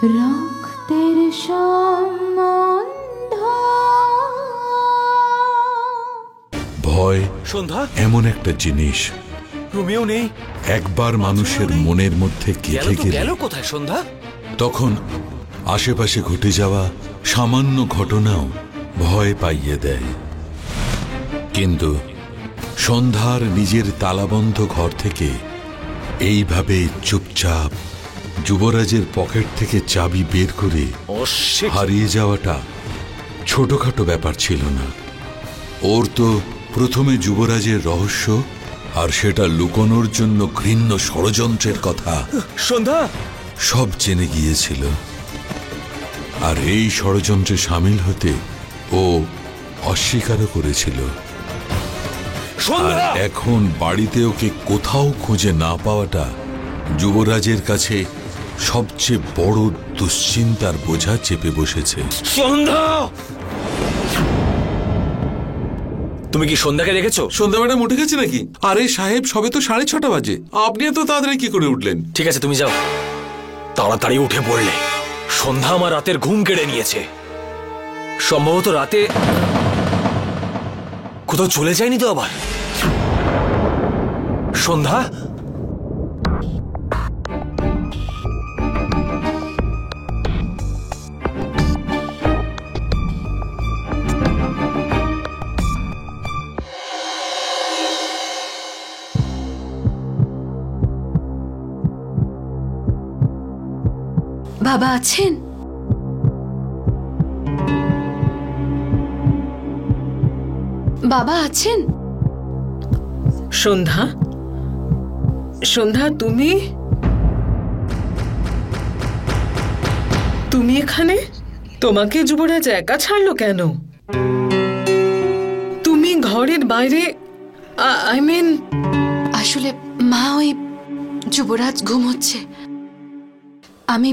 রক্তের সম্বন্ধ। ভয় সন্ধ্যা এমন একটা জিনিস, রোমিও নেই, একবার মানুষের মনের মধ্যে গেঁথে গেলে গেল কোথায় সন্ধ্যা? তখন আশেপাশে ঘটে যাওয়া সামান্য ঘটনাও ভয় পাইয়ে দেয়। কিন্তু সন্ধ্যার নিজের তালাবন্ধ ঘর থেকে এইভাবে চুপচাপ যুবরাজের পকেট থেকে চাবি বের করে হারিয়ে যাওয়াটা ছোটখাটো ব্যাপার ছিল না। ওর তো প্রথমে যুবরাজের রহস্য আর সেটা লুকোনোর জন্য ঘৃণ্য ষড়যন্ত্রের কথা সন্ধ্যা সব জেনে গিয়েছিল। আর এই ষড়যন্ত্রে সামিল হতে ও অস্বীকারও করেছিল। আর এখন বাড়িতে ওকে কোথাও খুঁজে না পাওয়াটা যুবরাজের কাছে সবচেয়ে বড় দুশ্চিন্তার বোঝা চেপে বসেছে। সন্ধ্যা, তুমি কি সন্ধ্যাকে দেখেছো? সন্ধ্যা ম্যাডাম উঠে গেছে নাকি? আরে সাহেব, সবে তো 6:30 বাজে, আপনি এত তাড়াতাড়ি কি করে উঠলেন? ঠিক আছে, তুমি যাও, তাড়াতাড়ি উঠে পড়লে। সন্ধ্যা আমার রাতের ঘুম কেড়ে নিয়েছে। সম্ভবত রাতে কোথাও চলে যায়নি তো আবার? সন্ধ্যা, বাবা আছেন? বাবা আছেন? সন্ধ্যা, সন্ধ্যা, তুমি এখানে? তোমাকে যুবরাজ একা ছাড়লো কেন? তুমি ঘরের বাইরে, আই মিন। আসলে মা, ওই যুবরাজ ঘুমোচ্ছে, আমি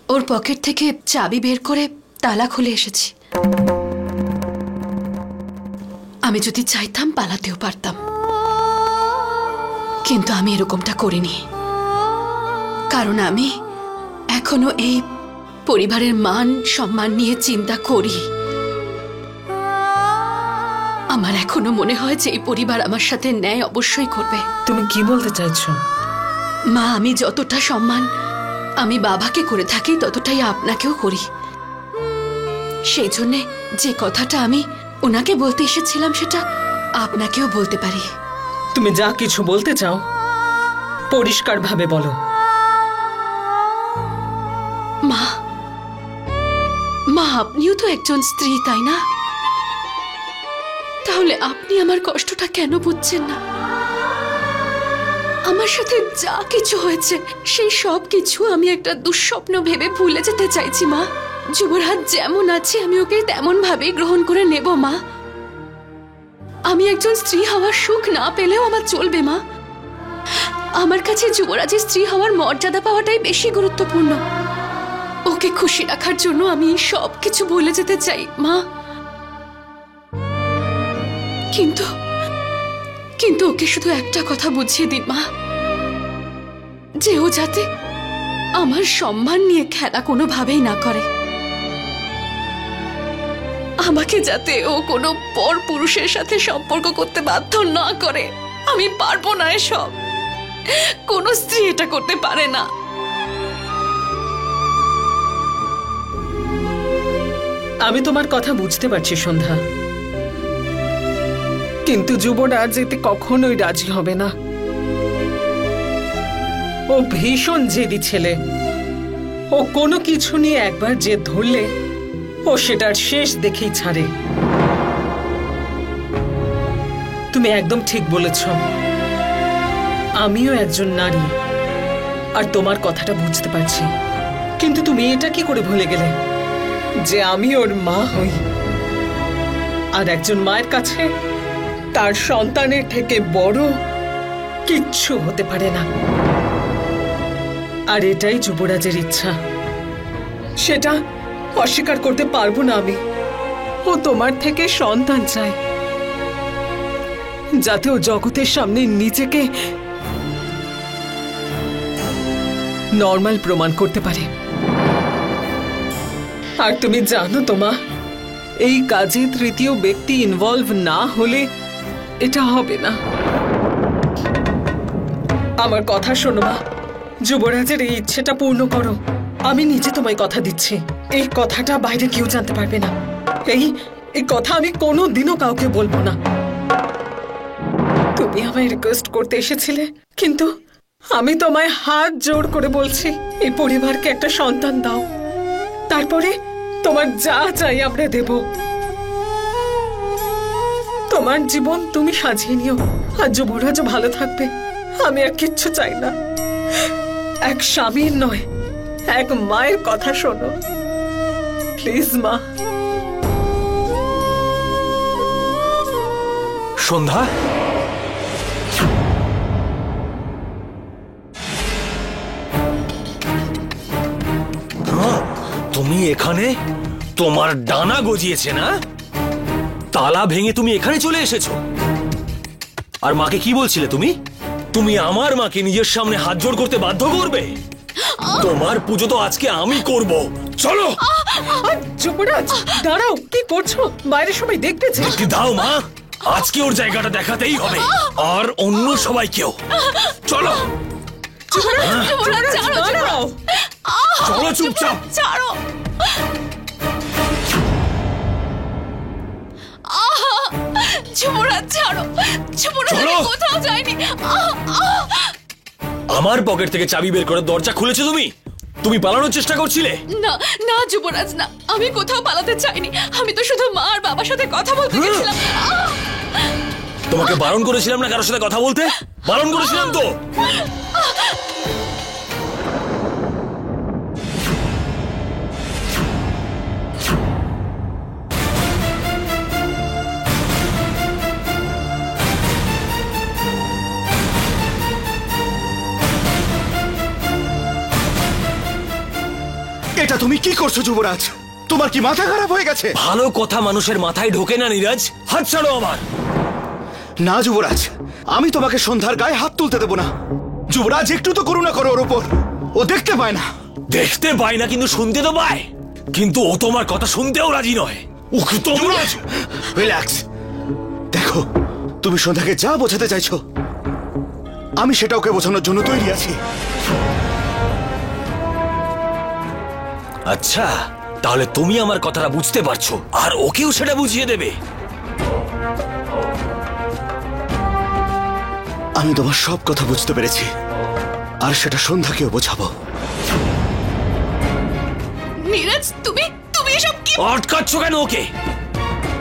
ওর পকেট থেকে চাবি বের করে তালা খুলে এসেছি। আমি যদি চাইতাম পালাতেও পারতাম, কিন্তু আমি এরকমটা করিনি, কারণ আমি এখনো এই পরিবারের মান সম্মান নিয়ে চিন্তা করি। আমার এখনো মনে হয় যে এই পরিবার আমার সাথে ন্যায় অবশ্যই করবে। তুমি কি বলতে চাইছো? মা, আমি যতটা সম্মান আমি বাবাকে করে থাকি ততটাই আপনাকেও করি। সেই জন্য যে কথাটা আমি ওনাকে বলতে এসেছিলাম সেটা আপনাকেও বলতে পারি। তুমি যা কিছু বলতে চাও পরিষ্কারভাবে বলো। মা, মা, আপনিও তো একজন স্ত্রী, তাই না? তাহলে আপনি আমার কষ্টটা কেন বুঝছেন না? আমার সাথে যা কিছু হয়েছে সেই সব কিছু আমি একটা দুঃস্বপ্ন ভেবে ভুলে যেতে চাইছি মা। যুবরাজ যেমন আছে আমি ওকে তেমন ভাবেই গ্রহণ করে নেব মা। আমি একজন স্ত্রী হওয়ার সুখ না পেলেও আমার চলবে মা। আমার কাছে যুবরাজের স্ত্রী হওয়ার মর্যাদা পাওয়াটাই বেশি গুরুত্বপূর্ণ। ওকে খুশি রাখার জন্য আমি সব কিছু ভুলে যেতে চাই মা। কিন্তু ওকে শুধু একটা কথা বুঝিয়ে দিন মা, যে ও যাতে আমার সম্মান নিয়ে খেলা কোনোভাবেই না করে। আমাকে যাতে ও কোনো পর পুরুষের সাথে সম্পর্ক করতে বাধ্য না করে। আমি পারবো না এসব, কোনো স্ত্রী এটা করতে পারে না। আমি তোমার কথা বুঝতে পারছি সন্ধ্যা, কিন্তু যুবরাজ এতে কখনোই রাজি হবে না। ও ভীষণ জেদি ছেলে। ও কোনো কিছু নিয়ে একবার জেদ ধরলে ও সেটার শেষ দেখেই ছাড়ে। তুমি একদম ঠিক বলেছ। আমিও একজন নারী আর তোমার কথাটা বুঝতে পারছি, কিন্তু তুমি এটা কি করে ভুলে গেলে যে আমি ওর মা হই, আর একজন মায়ের কাছে তার সন্তানের থেকে বড় কিচ্ছু হতে পারে না। আর এটাই যুবরাজের ইচ্ছা, সেটা অস্বীকার করতে পারবো না আমি। ও তোমার থেকে সন্তান চায়, যাতে ও জগতের সামনে নিজেকে নরমাল প্রমাণ করতে পারে। আর তুমি জানো তো মা, এই কাজে তৃতীয় ব্যক্তি ইনভলভ না হলে এটা হবে না। আমার কথা শোনো মা, যুবরাজের এই ইচ্ছেটা পূর্ণ করো। আমি নিজে তোমায় কথা দিচ্ছি, এই কথাটা বাইরে কেউ জানতে পারবে না। এই কথা আমি কোনোদিনও কাউকে বলবো না। তুমি আমায় রিকোয়েস্ট করতে এসেছিলে, কিন্তু আমি তোমায় হাত জোড় করে বলছি, এই পরিবারকে একটা সন্তান দাও, তারপরে তোমার যা চাই আমরা দেব। তোমার জীবন তুমি সাজিয়ে নিও, আর যুবরাজও ভালো থাকবে। আমি আর কিচ্ছু চাই না। এক স্বামীর নয়, এক মায়ের কথা শোনো প্লিজ মা। সন্ধ্যা, তুমি এখানে? তোমার ডানা গজিয়েছে না? তালা ভেঙে তুমি এখানে চলে এসেছো। আর মাকে কি বলছিলে তুমি? তুমি আমার মাকে নিজের সামনে হাত জোড় করতে বাধ্য করবে? তোমার পুজো তো আজকে আমি করব। চলো। যুবরাজ দাঁড়াও, কি করছো? বাইরে সবাই দেখতেছে। একটু দাও মা, আজকে ওর জায়গাটা দেখাতেই হবে, আর অন্য সবাইকেও। চলো। যুবরাজ ছাড়ো, দাঁড়াও। চলো চুপচাপ। ছাড়ো। যুবরাজ ছাড়ো, যুবরাজ আমি কোথাও যাইনি। আমার পকেট থেকে চাবি বের করে দরজা খুলেছো তুমি? তুমি পালানোর চেষ্টা করছিলে? না না যুবরাজ না, আমি কোথাও পালাতে চাইনি। আমি তো শুধু মা আর বাবার সাথে কথা বলতে গেছিলাম। তোমাকে বারণ করেছিলাম না কারোর সাথে কথা বলতে? বারণ করেছিলাম তো। এটা তুমি কি করছো যুবরাজ? তোমার কি মাথা খারাপ হয়ে গেছে? ভালো কথা মানুষের মাথায় ঢোকে না নীরাজ। হাত ছাড়ো আমার। না যুবরাজ, আমি তোমাকে সন্ধ্যার গায়ে হাত তুলতে দেবো না। যুবরাজ একটু তো করুণা করো ওর উপর, ও দেখতে পায় না। দেখতে পায় না কিন্তু শুনতে তো পায়, কিন্তু ও তোমার কথা শুনতেও রাজি নয়। ওকে তো যুবরাজ রিল্যাক্স। দেখো, তুমি সন্ধ্যাকে যা বোঝাতে চাইছো আমি সেটা ওকে বোঝানোর জন্য তৈরি আছি। আচ্ছা, তাহলে তুমি আমার কথাটা বুঝতে পারছো আর ওকেও সেটা বুঝিয়ে দেবে। আমি তোমার সব কথা বুঝতে পেরেছি, আর সেটা সন্ধ্যাকেও বোঝাবো। নীরাজ তুমি তুমি এসব কি? আটকাচ্ছ কেন ওকে?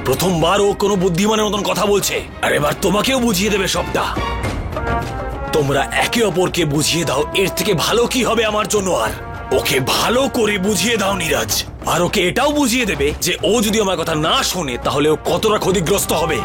প্রথমবার ও কোনো বুদ্ধিমানের মতন কথা বলছে, আর এবার তোমাকেও বুঝিয়ে দেবে সবটা। তোমরা একে অপরকে বুঝিয়ে দাও, এর থেকে ভালো কি হবে আমার জন্য। আর ওকে ভালো করে বুঝিয়ে দাও নীরাজ, আর ওকে এটাও বুঝিয়ে দেবে যে ও যদি আমার কথা না শোনে তাহলে ও কতটা ক্ষতিগ্রস্ত হবে।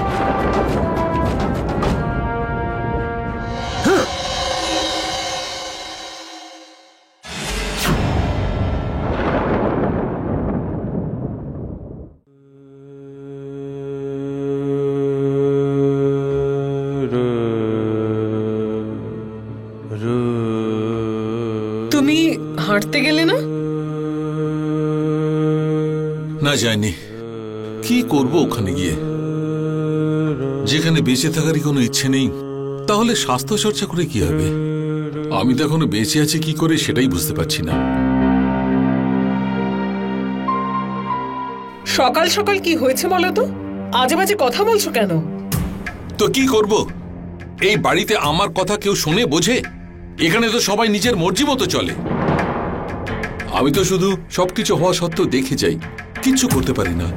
তুমি হাঁটতে গেলে না? না যায়নি। কি করব ওখানে গিয়ে? যেখানে বেঁচে থাকারই কোনো ইচ্ছে নেই, তাহলে স্বাস্থ্য চর্চা করে কি হবে? আমি তো এখনো বেঁচে আছি কি করে সেটাই বুঝতে পারছি না। সকাল সকাল কি হয়েছে বলো তো? আজে বাজে কথা বলছো কেন? তো কি করব? এই বাড়িতে আমার কথা কেউ শোনে বোঝে? এখানে তো সবাই নিজের মর্জি মতো চলে। আমি তো শুধু সবকিছু হওয়া সত্ত্বেও দেখে যাই, কিচ্ছু করতে পারি না।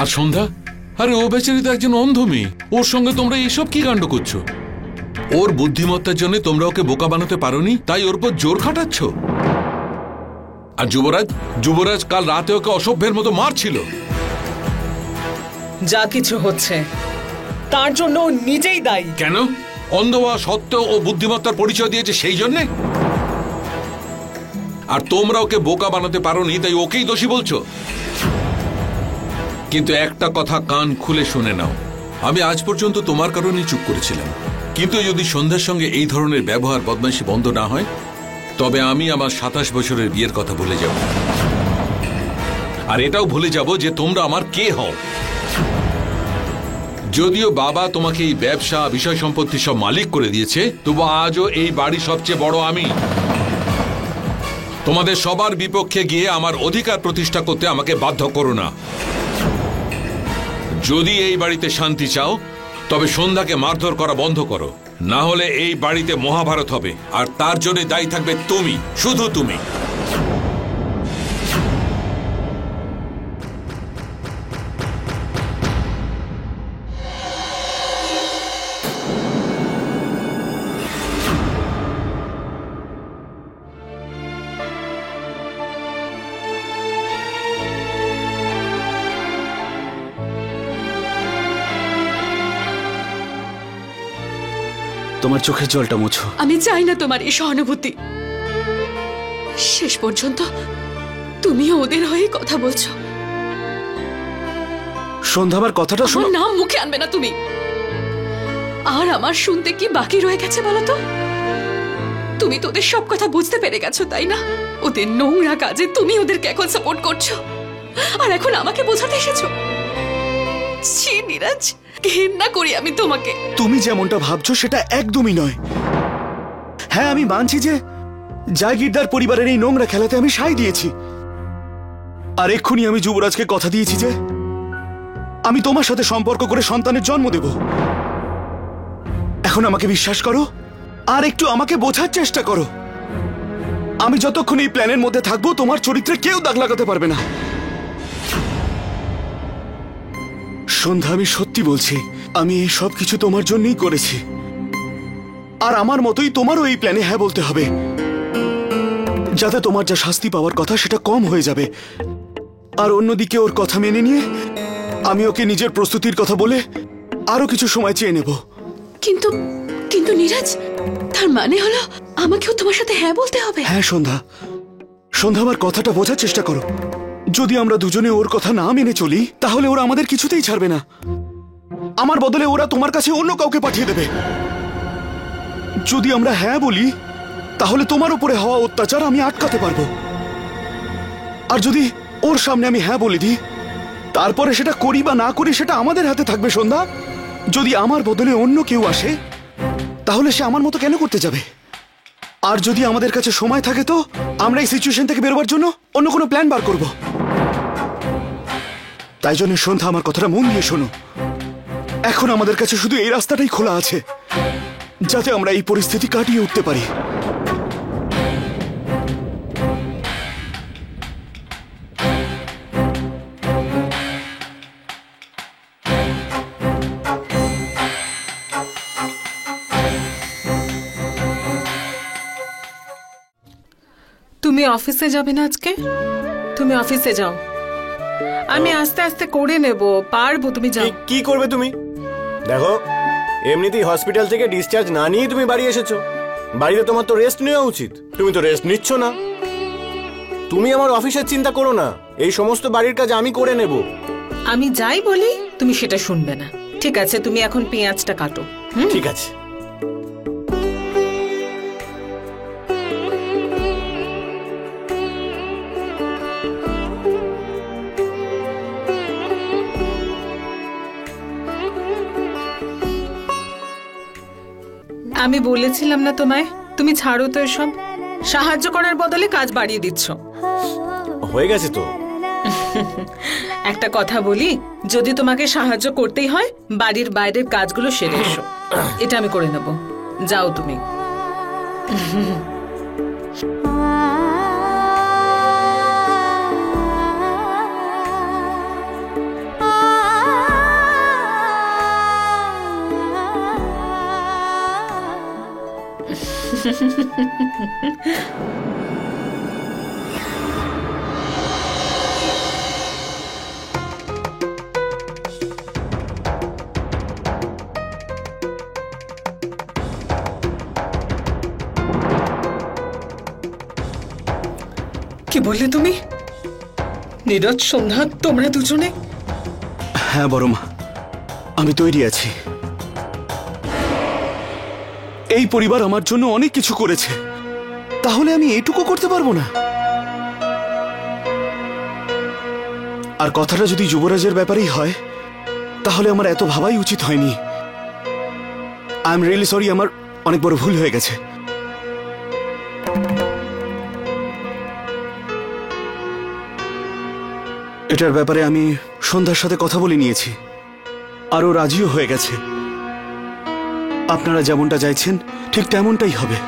আর সন্ধ্যা, আরে ও বেচারি তো একজন অন্ধ মেয়ে, ওর সঙ্গে তোমরা এইসব কি কাণ্ড করছো? ওর বুদ্ধিমত্তার জন্য তোমরা ওকে বোকা বানাতে পারোনি, তাই ওর উপর জোর খাটাচ্ছ। আর যুবরাজ কাল রাতে ওকে অসভ্যের মতো মারছিল। যা কিছু হচ্ছে তার জন্য ও নিজেই দায়ী। কেন? অন্ধ হওয়া সত্ত্বেও ও বুদ্ধিমত্তার পরিচয় দিয়েছে সেই জন্যে? আর তোমরা ওকে বোকা বানাতে পারোনি, তাই ওকেই দোষী বলছো। কিন্তু একটা কথা কান খুলে শুনে নাও, আমি আজ পর্যন্ত তোমার কারণেই চুপ করেছিলাম। কিন্তু যদি সন্ধ্যার সঙ্গে এই ধরনের ব্যবহার বদমাইশি বন্ধ না হয়, তবে আমি আমার 27 বছরের বিয়ের কথা ভুলে যাব। আর এটাও ভুলে যাব যে তোমরা আমার কে হও। যদিও বাবা তোমাকে এই ব্যবসা বিষয় সম্পত্তি সব মালিক করে দিয়েছে, তবু আজও এই বাড়ির সবচেয়ে বড় আমি। তোমাদের সবার বিপক্ষে গিয়ে আমার অধিকার প্রতিষ্ঠা করতে আমাকে বাধ্য করো না। যদি এই বাড়িতে শান্তি চাও তবে সন্ধ্যাকে মারধর করা বন্ধ করো, না হলে এই বাড়িতে মহাভারত হবে, আর তার জন্য দায়ী থাকবে তুমি, শুধু তুমি। তোমার চোখের জলটা মুছো। আমি চাই না তোমার এই সহানুভূতি। শেষ পর্যন্ত তুমিও ওদের হয়ে কথা বলছো। সন্ধ্যা, আমার কথাটা আমার শোনো। নাম মুখে আনবে না তুমি। আর আমার শুনতে কি বাকি রয়ে গেছে বলো তো? তুমি তো ওদের সব কথা বুঝতে পেরে গেছো, তাই না? ওদের নোংরা কাজে তুমি ওদেরকে এখন সাপোর্ট করছো, আর এখন আমাকে বোঝাতে এসেছো। ছি নীরজ, ঘেন্না করি আমি তোমাকে। তুমি যেমনটা ভাবছো সেটা একদমই নয়। হ্যাঁ, আমি মানছি যে জাগিরদার পরিবারের এই নোংরা খেলাতে আমি সায় দিয়েছি। আর এক্ষুনি আমি যুবরাজকে কথা দিয়েছি যে আমি তোমার সাথে সম্পর্ক করে সন্তানের জন্ম দেব। এখন আমাকে বিশ্বাস করো আর একটু আমাকে বোঝার চেষ্টা করো। আমি যতক্ষণ এই প্ল্যানের মধ্যে থাকবো তোমার চরিত্রে কেউ দাগ লাগাতে পারবে না। সন্ধ্যা, আমি সত্যি বলছি, আমি এই সব কিছু তোমার জন্যই করেছি। আর আমার মতোই তোমারও এই প্ল্যানে হ্যাঁ বলতে হবে, যাতে তোমার যা শাস্তি পাওয়ার কথা সেটা কম হয়ে যাবে। আর অন্যদিকে ওর কথা মেনে নিয়ে আমি ওকে নিজের প্রস্তুতির কথা বলে আরো কিছু সময় চেয়ে নেব। কিন্তু কিন্তু নীরজ, তার মানে হলো আমাকেও তোমার সাথে হ্যাঁ বলতে হবে? হ্যাঁ সন্ধ্যা, সন্ধ্যা, আমার কথাটা বোঝার চেষ্টা করো। যদি আমরা দুজনে ওর কথা না মেনে চলি তাহলে ওরা আমাদের কিছুতেই ছাড়বে না। আমার বদলে ওরা তোমার কাছে অন্য কাউকে পাঠিয়ে দেবে। যদি আমরা হ্যাঁ বলি তাহলে তোমার উপরে হওয়া অত্যাচার আমি আটকাতে পারবো। আর যদি ওর সামনে আমি হ্যাঁ বলে দিই, তারপরে সেটা করি বা না করি সেটা আমাদের হাতে থাকবে সন্ধ্যা। যদি আমার বদলে অন্য কেউ আসে তাহলে সে আমার মতো কেন করতে যাবে? আর যদি আমাদের কাছে সময় থাকে তো আমরা এই সিচুয়েশন থেকে বেরোবার জন্য অন্য কোনো প্ল্যান বার করব। তাই জন্য সন্ধ্যা, আমার কথাটা মন দিয়ে শোনো। এখন আমাদের কাছে শুধু এই রাস্তাটাই খোলা আছে, যাতে আমরা এই পরিস্থিতি কাটিয়ে উঠতে পারি। তুমি অফিসে যাবে না আজকে? তুমি অফিসে যাও, আমি আস্তে আস্তে করে নেব, পারবো। তুমি যাও। কি করবে তুমি? দেখো, এমনিতেই হসপিটাল থেকে ডিসচার্জ না নিয়ে তুমি বাড়ি এসেছো। বাড়িতে তোমার তো রেস্ট নেওয়া উচিত, তুমি তো রেস্ট নিচ্ছ না। তুমি আমার অফিসের চিন্তা করো না, এই সমস্ত বাড়ির কাজ আমি করে নেব। আমি যাই বলি তুমি সেটা শুনবে না। ঠিক আছে, তুমি এখন পেঁয়াজটা কাটো। ঠিক আছে। আমি বলেছিলাম না তোমায়, তুমি ছাড়ো তো এসব। সাহায্য করার বদলে কাজ বাড়িয়ে দিচ্ছ। হয়ে গেছে তো। একটা কথা বলি, যদি তোমাকে সাহায্য করতেই হয় বাড়ির বাইরের কাজগুলো সেরে এসো, এটা আমি করে নেব। যাও তুমি। কি বললে তুমি? নীরজ, সন্ধ্যা, তোমরা দুজনে? হ্যাঁ বড় মা, আমি তৈরি আছি। এই পরিবার আমার জন্য অনেক কিছু করেছে, তাহলে আমি এটুকু করতে পারবো না? আর কথাটা যদি যুবরাজের ব্যাপারেই হয় তাহলে আমার এত ভাবাই উচিত হয়নি। আই এম রিয়েলি সরি, আমার অনেক বড় ভুল হয়ে গেছে। এটার ব্যাপারে আমি সন্ধ্যার সাথে কথা বলে নিয়েছি, আরও রাজিও হয়ে গেছে। আপনারা যেমনটা চাইছেন ঠিক তেমনটাই হবে।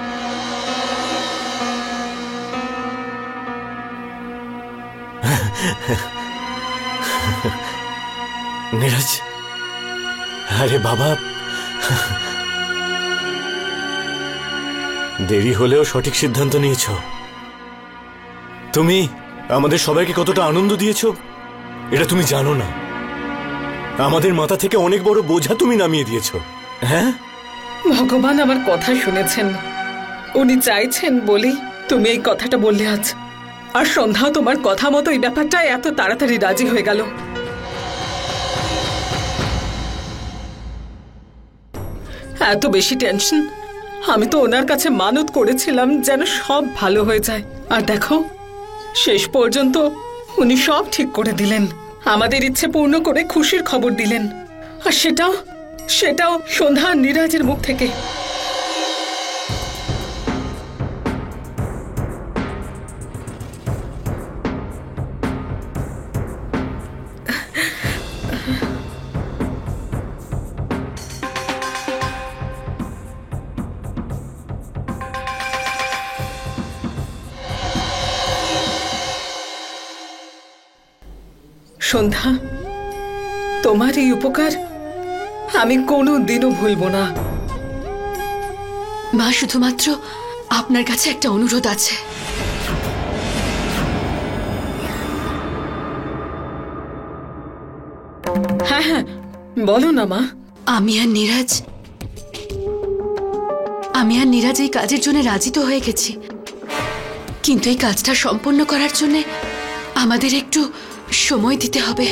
নীরজ, আরে বাবা, দেরি হলেও সঠিক সিদ্ধান্ত নিয়েছ। তুমি আমাদের সবাইকে কতটা আনন্দ দিয়েছ এটা তুমি জানো না। আমাদের মাথা থেকে অনেক বড় বোঝা তুমি নামিয়ে দিয়েছ। হ্যাঁ, ভগবান আমার কথা শুনেছেন, উনি চাইছেন বলেই তুমি এই কথাটা বললে আজ। আর সন্ধ্যা তোমার কথা মতো এই ব্যাপারটা এত তাড়াতাড়ি রাজি হয়ে গেল। এত বেশি টেনশন, আমি তো ওনার কাছে মানত করেছিলাম যেন সব ভালো হয়ে যায়। আর দেখো, শেষ পর্যন্ত উনি সব ঠিক করে দিলেন, আমাদের ইচ্ছে পূর্ণ করে খুশির খবর দিলেন। আর সেটাও সন্ধ্যা আর নীরাজের মুখ থেকে। সন্ধ্যা, তোমার এই উপকার আমি কোনো দিনও ভুলব না। মা, শুধুমাত্র আপনার কাছে একটা অনুরোধ আছে। হ্যাঁ হ্যাঁ, বলো না মা। আমি আর নীরাজ এই কাজের জন্য রাজি তো হয়ে গেছি, কিন্তু এই কাজটা সম্পন্ন করার জন্য আমাদের একটু সময় দিতে হবে।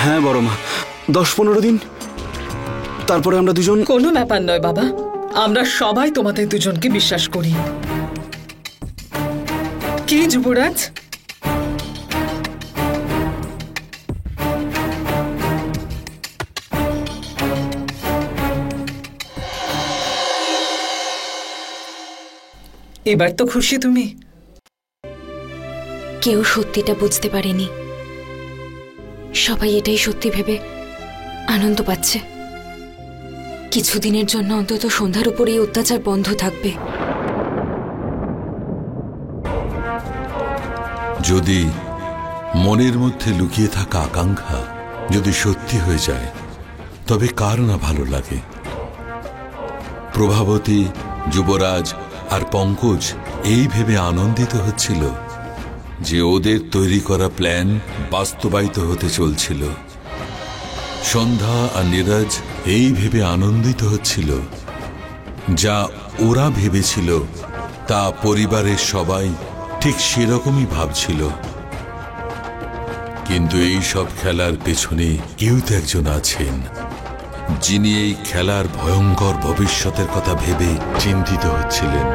হ্যাঁ বড় মা, 10-15 দিন, তারপরে আমরা দুজন। কোনো ব্যাপার নয় বাবা, আমরা সবাই তোমাদের দুজনকে বিশ্বাস করি। কি যুবরাজ, এবার তো খুশি তুমি? কেউ সত্যিটা বুঝতে পারেনি, সবাই এটাই সত্যি ভেবে আনন্দ পাচ্ছে। কিছুদিনের জন্য অন্তত সন্ধ্যার উপর এই অত্যাচার বন্ধ থাকবে। যদি মনের মধ্যে লুকিয়ে থাকা আকাঙ্ক্ষা যদি সত্যি হয়ে যায় তবে কার না ভালো লাগে। প্রভাবতী, যুবরাজ আর পঙ্কজ এই ভেবে আনন্দিত হচ্ছিল যে ওদের তৈরি করা প্ল্যান বাস্তবায়িত হতে চলছিল। সন্ধ্যা আর নীরজ এই ভেবে আনন্দিত হচ্ছিল যা ওরা ভেবেছিল তা পরিবারের সবাই ঠিক সেরকমই ভাবছিল। কিন্তু এই সব খেলার পেছনে কেউ তো একজন আছেন যিনি এই খেলার ভয়ঙ্কর ভবিষ্যতের কথা ভেবে চিন্তিত হচ্ছিলেন।